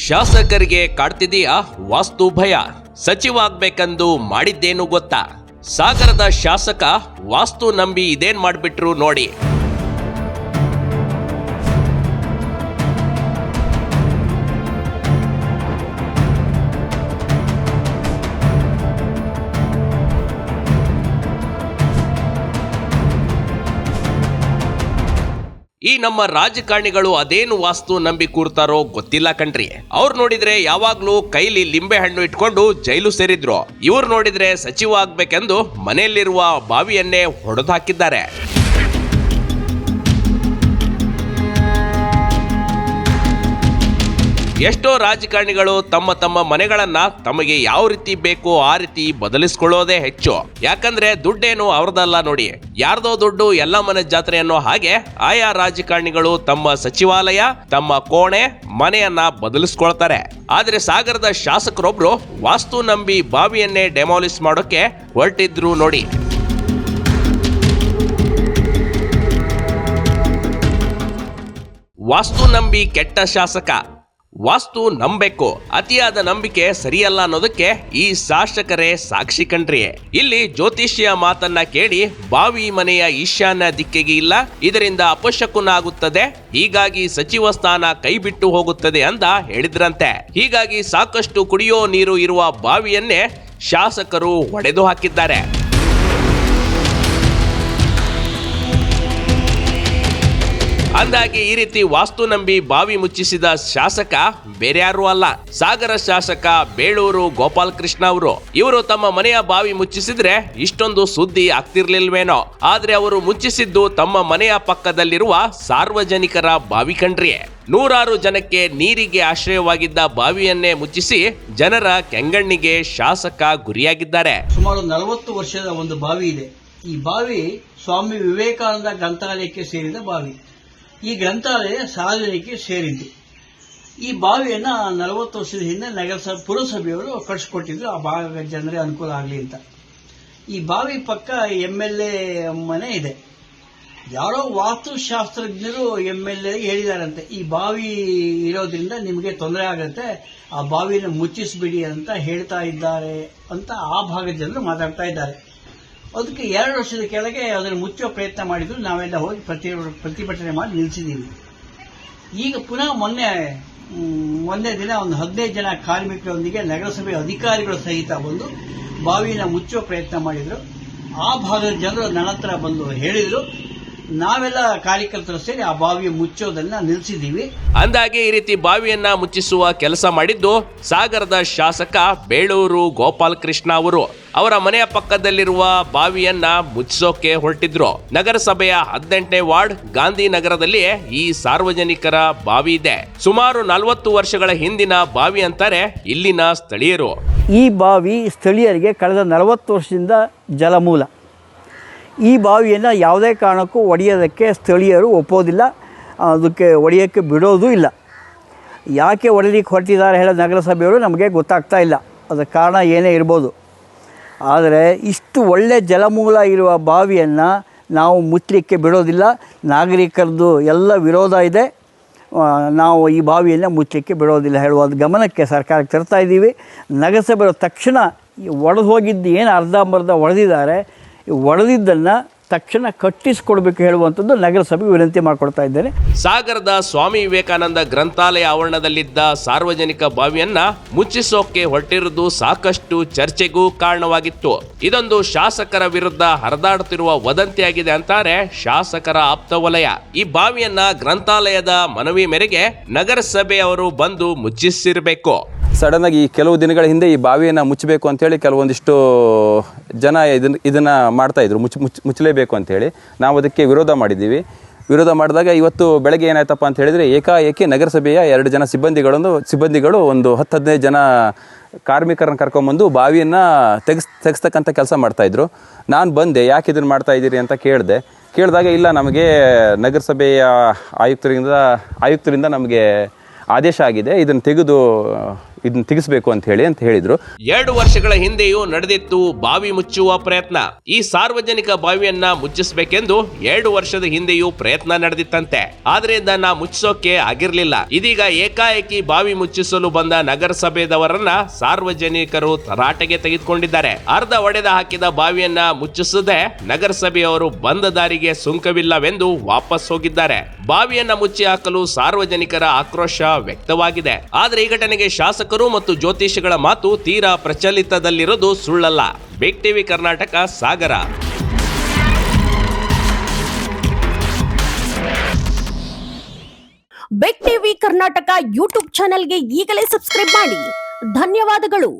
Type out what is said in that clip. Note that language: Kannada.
ಶಾಸಕರಿಗೆ ಕಾಡ್ತಿದೆಯಾ ವಾಸ್ತು ಭಯ? ಸಚಿವ ಆಗ್ಬೇಕಂದು ಮಾಡಿದ್ದೇನು ಗೊತ್ತಾ? ಸಾಗರದ ಶಾಸಕ ವಾಸ್ತು ನಂಬಿ ಇದೇನ್ ಮಾಡ್ಬಿಟ್ರು ನೋಡಿ. ಈ ನಮ್ಮ ರಾಜಕಾರಣಿಗಳು ಅದೇನು ವಾಸ್ತು ನಂಬಿ ಕೂರ್ತಾರೋ ಗೊತ್ತಿಲ್ಲ ಕಣ್ರಿ. ಅವ್ರು ನೋಡಿದ್ರೆ ಯಾವಾಗ್ಲೂ ಕೈಲಿ ಲಿಂಬೆ ಹಣ್ಣು ಇಟ್ಕೊಂಡು ಜೈಲು ಸೇರಿದ್ರು. ಇವ್ರು ನೋಡಿದ್ರೆ ಸಚಿವ ಆಗ್ಬೇಕೆಂದು ಮನೆಯಲ್ಲಿರುವ ಬಾವಿಯನ್ನೇ ಹೊಡೆದು ಹಾಕಿದ್ದಾರೆ. ಎಷ್ಟೋ ರಾಜಕಾರಣಿಗಳು ತಮ್ಮ ತಮ್ಮ ಮನೆಗಳನ್ನ ತಮಗೆ ಯಾವ ರೀತಿ ಬೇಕೋ ಆ ರೀತಿ ಬದಲಿಸ್ಕೊಳ್ಳೋದೇ ಹೆಚ್ಚು. ಯಾಕಂದ್ರೆ ದುಡ್ಡೇನು ಅವ್ರದಲ್ಲ ನೋಡಿ, ಯಾರ್ದೋ ದುಡ್ಡು ಎಲ್ಲ ಮನೆ ಜಾತ್ರೆ ಅನ್ನೋ ಹಾಗೆ ಆಯಾ ರಾಜಕಾರಣಿಗಳು ತಮ್ಮ ಸಚಿವಾಲಯ, ತಮ್ಮ ಕೋಣೆ, ಮನೆಯನ್ನ ಬದಲಿಸ್ಕೊಳ್ತಾರೆ. ಆದ್ರೆ ಸಾಗರದ ಶಾಸಕರೊಬ್ರು ವಾಸ್ತು ನಂಬಿ ಬಾವಿಯನ್ನೇ ಡೆಮಾಲಿಸ್ ಮಾಡೋಕೆ ಹೊರಟಿದ್ರು ನೋಡಿ. ವಾಸ್ತು ನಂಬಿ ಕೆಟ್ಟ ಶಾಸಕ. ವಾಸ್ತು ನಂಬೇಕು, ಅತಿಯಾದ ನಂಬಿಕೆ ಸರಿಯಲ್ಲ ಅನ್ನೋದಕ್ಕೆ ಈ ಶಾಸಕರೇ ಸಾಕ್ಷಿ ಕಣ್ರಿ. ಇಲ್ಲಿ ಜ್ಯೋತಿಷ್ಯ ಮಾತನ್ನ ಕೇಳಿ ಬಾವಿ ಮನೆಯ ಈಶಾನ್ಯ ದಿಕ್ಕಿಗೆ ಇಲ್ಲ, ಇದರಿಂದ ಅಪಶಕುನ ಆಗುತ್ತದೆ, ಹೀಗಾಗಿ ಸಚಿವ ಸ್ಥಾನ ಕೈ ಬಿಟ್ಟು ಹೋಗುತ್ತದೆ ಅಂತ ಹೇಳಿದ್ರಂತೆ. ಹೀಗಾಗಿ ಸಾಕಷ್ಟು ಕುಡಿಯೋ ನೀರು ಇರುವ ಬಾವಿಯನ್ನೇ ಶಾಸಕರು ಒಡೆದು ಹಾಕಿದ್ದಾರೆ. ಅಂದಾಗಿ ಈ ರೀತಿ ವಾಸ್ತು ನಂಬಿ ಬಾವಿ ಮುಚ್ಚಿಸಿದ ಶಾಸಕ ಬೇರೆ ಯಾರು ಅಲ್ಲ, ಸಾಗರ ಶಾಸಕ ಬೇಳೂರು ಗೋಪಾಲಕೃಷ್ಣ ಅವರು. ಇವರು ತಮ್ಮ ಮನೆಯ ಬಾವಿ ಮುಚ್ಚಿಸಿದ್ರೆ ಇಷ್ಟೊಂದು ಸುದ್ದಿ ಆಗ್ತಿರ್ಲಿಲ್ವೇನೋ. ಆದ್ರೆ ಅವರು ಮುಚ್ಚಿಸಿದ್ದು ತಮ್ಮ ಮನೆಯ ಪಕ್ಕದಲ್ಲಿರುವ ಸಾರ್ವಜನಿಕರ ಬಾವಿ ಕಣ್ರಿ. ನೂರಾರು ಜನಕ್ಕೆ ನೀರಿಗೆ ಆಶ್ರಯವಾಗಿದ್ದ ಬಾವಿಯನ್ನೇ ಮುಚ್ಚಿಸಿ ಜನರ ಕೆಂಗಣ್ಣಿಗೆ ಶಾಸಕ ಗುರಿಯಾಗಿದ್ದಾರೆ. ಸುಮಾರು 40 ವರ್ಷದ ಒಂದು ಬಾವಿ ಇದೆ. ಈ ಬಾವಿ ಸ್ವಾಮಿ ವಿವೇಕಾನಂದ ಗ್ರಂಥಾಲಯಕ್ಕೆ ಸೇರಿದ ಬಾವಿ. ಈ ಗ್ರಂಥಾಲಯ ಸಾರ್ವಜನಿಕರಿಗೆ ಸೇರಿದ್ದು. ಈ ಬಾವಿಯನ್ನ 40 ವರ್ಷದ ಹಿಂದೆ ನಗರಸಭೆ ಪುರಸಭೆಯವರು ಕಟ್ಟಿಸಿಕೊಟ್ಟಿದ್ರು, ಆ ಭಾಗದ ಜನರಿಗೆ ಅನುಕೂಲ ಆಗಲಿ ಅಂತ. ಈ ಬಾವಿ ಪಕ್ಕ MLA ಮನೆ ಇದೆ. ಯಾರೋ ವಾಸ್ತುಶಾಸ್ತ್ರಜ್ಞರು MLA ಹೇಳಿದಾರಂತೆ, ಈ ಬಾವಿ ಇರೋದ್ರಿಂದ ನಿಮಗೆ ತೊಂದರೆ ಆಗುತ್ತೆ, ಆ ಬಾವಿಯನ್ನು ಮುಚ್ಚಿಸ್ಬಿಡಿ ಅಂತ ಹೇಳ್ತಾ ಇದ್ದಾರೆ ಅಂತ ಆ ಭಾಗದ ಜನರು ಮಾತಾಡ್ತಾ ಇದ್ದಾರೆ. ಅದಕ್ಕೆ 2 ವರ್ಷದ ಕೆಳಗೆ ಅದನ್ನು ಮುಚ್ಚುವ ಪ್ರಯತ್ನ ಮಾಡಿದ್ರು. ನಾವೆಲ್ಲ ಹೋಗಿ ಪ್ರತಿಭಟನೆ ಮಾಡಿ ನಿಲ್ಲಿಸಿದ್ದೀವಿ. ಈಗ ಪುನಃ ಮೊನ್ನೆ ದಿನ ಒಂದು 15 ಜನ ಕಾರ್ಮಿಕರೊಂದಿಗೆ ನಗರಸಭೆ ಅಧಿಕಾರಿಗಳು ಸಹಿತ ಬಂದು ಬಾವಿನ ಮುಚ್ಚುವ ಪ್ರಯತ್ನ ಮಾಡಿದ್ರು. ಆ ಭಾಗದ ಜನರು ನನ್ನ ಹತ್ರ ಬಂದು ಹೇಳಿದ್ರು, ನಾವೆಲ್ಲ ಕಾರ್ಯಕರ್ತರು ಸೇರಿ ಆ ಬಾವಿಯ ಮುಚ್ಚೋದನ್ನ ನಿಲ್ಲಿಸಿದ್ದೀವಿ. ಅಂದಾಗೆ ಈ ರೀತಿ ಬಾವಿಯನ್ನ ಮುಚ್ಚಿಸುವ ಕೆಲಸ ಮಾಡಿದ್ದು ಸಾಗರದ ಶಾಸಕ ಬೇಳೂರು ಗೋಪಾಲಕೃಷ್ಣ ಅವರು. ಅವರ ಮನೆಯ ಪಕ್ಕದಲ್ಲಿರುವ ಬಾವಿಯನ್ನ ಮುಚ್ಚಿಸೋಕೆ ಹೊರಟಿದ್ರು. ನಗರಸಭೆಯ 18ನೇ ವಾರ್ಡ್ ಗಾಂಧಿನಗರದಲ್ಲಿ ಈ ಸಾರ್ವಜನಿಕರ ಬಾವಿ ಇದೆ. ಸುಮಾರು 40 ವರ್ಷಗಳ ಹಿಂದಿನ ಬಾವಿ ಅಂತಾರೆ ಇಲ್ಲಿನ ಸ್ಥಳೀಯರು. ಈ ಬಾವಿ ಸ್ಥಳೀಯರಿಗೆ ಕಳೆದ 40 ವರ್ಷದಿಂದ ಜಲಮೂಲ. ಈ ಬಾವಿಯನ್ನು ಯಾವುದೇ ಕಾರಣಕ್ಕೂ ಒಡೆಯೋದಕ್ಕೆ ಸ್ಥಳೀಯರು ಒಪ್ಪೋದಿಲ್ಲ, ಅದಕ್ಕೆ ಒಡೆಯೋಕ್ಕೆ ಬಿಡೋದೂ ಇಲ್ಲ. ಯಾಕೆ ಒಡೆಯಲಿಕ್ಕೆ ಹೊರಟಿದ್ದಾರೆ ಹೇಳೋ ನಗರಸಭೆಯವರು ನಮಗೆ ಗೊತ್ತಾಗ್ತಾ ಇಲ್ಲ. ಅದಕ್ಕೆ ಕಾರಣ ಏನೇ ಇರ್ಬೋದು. ಆದರೆ ಇಷ್ಟು ಒಳ್ಳೆ ಜಲಮೂಲ ಇರುವ ಬಾವಿಯನ್ನು ನಾವು ಮುಚ್ಚಲಿಕ್ಕೆ ಬಿಡೋದಿಲ್ಲ. ನಾಗರಿಕರದ್ದು ಎಲ್ಲ ವಿರೋಧ ಇದೆ. ನಾವು ಈ ಬಾವಿಯನ್ನು ಮುಚ್ಚಲಿಕ್ಕೆ ಬಿಡೋದಿಲ್ಲ ಹೇಳುವ ಗಮನಕ್ಕೆ ಸರ್ಕಾರಕ್ಕೆ ತರ್ತಾ ಇದ್ದೀವಿ. ನಗರಸಭೆಯವರು ತಕ್ಷಣ ಒಡೆದು ಹೋಗಿದ್ದು ಏನು ಅರ್ಧಂಬರ್ಧ ಒಡೆದಿದ್ದಾರೆ, ಒಡೆದಿದ್ದನ್ನು ತಕ್ಷಣ ಕಟ್ಟಿಸಿಕೊಡ್ಬೇಕು ಹೇಳುವಂಥದ್ದು ನಗರಸಭೆ ವಿನಂತಿ ಮಾಡಿಕೊಡ್ತಾ ಇದ್ದೇನೆ. ಸಾಗರದ ಸ್ವಾಮಿ ವಿವೇಕಾನಂದ ಗ್ರಂಥಾಲಯ ಆವರಣದಲ್ಲಿದ್ದ ಸಾರ್ವಜನಿಕ ಬಾವಿಯನ್ನ ಮುಚ್ಚಿಸೋಕೆ ಹೊರಟಿರುವುದು ಸಾಕಷ್ಟು ಚರ್ಚೆಗೂ ಕಾರಣವಾಗಿತ್ತು. ಇದೊಂದು ಶಾಸಕರ ವಿರುದ್ಧ ಹರಿದಾಡುತ್ತಿರುವ ವದಂತಿಯಾಗಿದೆ ಅಂತಾರೆ ಶಾಸಕರ ಆಪ್ತ ವಲಯ. ಈ ಬಾವಿಯನ್ನ ಗ್ರಂಥಾಲಯದ ಮನವಿ ಮೇರೆಗೆ ನಗರಸಭೆಯವರು ಬಂದು ಮುಚ್ಚಿಸಿರಬೇಕು. ಸಡನ್ ಆಗಿ ಕೆಲವು ದಿನಗಳ ಹಿಂದೆ ಈ ಬಾವಿಯನ್ನು ಮುಚ್ಚಬೇಕು ಅಂತೇಳಿ ಕೆಲವೊಂದಿಷ್ಟು ಜನ ಇದನ್ನ ಮಾಡ್ತಾ ಇದ್ರು, ಮುಚ್ಚಲೇಬೇಕು ಅಂತೇಳಿ. ನಾವು ಅದಕ್ಕೆ ವಿರೋಧ ಮಾಡಿದ್ದೀವಿ. ವಿರೋಧ ಮಾಡಿದಾಗ ಇವತ್ತು ಬೆಳಗ್ಗೆ ಏನಾಯ್ತಪ್ಪ ಅಂತ ಹೇಳಿದರೆ, ಏಕಾಏಕಿ ನಗರಸಭೆಯ 2 ಜನ ಸಿಬ್ಬಂದಿಗಳು ಒಂದು 10-15 ಜನ ಕಾರ್ಮಿಕರನ್ನು ಕರ್ಕೊಂಬಂದು ಬಾವಿಯನ್ನು ತೆಗೆಸ್ತಕ್ಕಂಥ ಕೆಲಸ ಮಾಡ್ತಾಯಿದ್ರು. ನಾನು ಬಂದೆ, ಯಾಕೆ ಇದನ್ನು ಮಾಡ್ತಾ ಇದ್ದೀರಿ ಅಂತ ಕೇಳಿದಾಗ ಇಲ್ಲ, ನಮಗೆ ನಗರಸಭೆಯ ಆಯುಕ್ತರಿಂದ ನಮಗೆ ಆದೇಶ ಆಗಿದೆ, ಇದನ್ನು ತೆಗೆದು ಇದನ್ನ ತೆಗಿಸ್ಬೇಕು ಅಂತ ಹೇಳಿದ್ರು. 2 ವರ್ಷಗಳ ಹಿಂದೆಯೂ ನಡೆದಿತ್ತು ಬಾವಿ ಮುಚ್ಚುವ ಪ್ರಯತ್ನ. ಈ ಸಾರ್ವಜನಿಕ ಬಾವಿಯನ್ನ ಮುಚ್ಚಿಸಬೇಕೆಂದು 2 ವರ್ಷದ ಹಿಂದೆಯೂ ಪ್ರಯತ್ನ ನಡೆದಿತ್ತಂತೆ. ಆದ್ರೆ ಇದನ್ನ ಮುಚ್ಚಿಸೋಕೆ ಆಗಿರ್ಲಿಲ್ಲ. ಇದೀಗ ಏಕಾಏಕಿ ಬಾವಿ ಮುಚ್ಚಿಸಲು ಬಂದ ನಗರಸಭೆದವರನ್ನ ಸಾರ್ವಜನಿಕರು ತರಾಟೆಗೆ ತೆಗೆದುಕೊಂಡಿದ್ದಾರೆ. ಅರ್ಧ ಒಡೆದ ಹಾಕಿದ ಬಾವಿಯನ್ನ ಮುಚ್ಚಿಸದೆ ನಗರಸಭೆಯವರು ಬಂದ ದಾರಿಗೆ ಸುಂಕವಿಲ್ಲವೆಂದು ವಾಪಸ್ ಹೋಗಿದ್ದಾರೆ. ಬಾವಿಯನ್ನ ಮುಚ್ಚಿ ಹಾಕಲು ಸಾರ್ವಜನಿಕರ ಆಕ್ರೋಶ ವ್ಯಕ್ತವಾಗಿದೆ. ಆದ್ರೆ ಈ ಘಟನೆಗೆ ಶಾಸಕರು ಮತ್ತು ಜ್ಯೋತಿಷಿಗಳ ಮಾತು ತೀರಾ ಪ್ರಚಲಿತದಲ್ಲಿರೋದು ಸುಳ್ಳಲ್ಲ. ಬಿಗ್ ಟಿವಿ ಕರ್ನಾಟಕ, ಸಾಗರ. ಬಿಗ್ ಟಿವಿ ಕರ್ನಾಟಕ ಯೂಟ್ಯೂಬ್ ಚಾನೆಲ್ಗೆ ಈಗಲೇ ಸಬ್ಸ್ಕ್ರೈಬ್ ಮಾಡಿ. ಧನ್ಯವಾದಗಳು.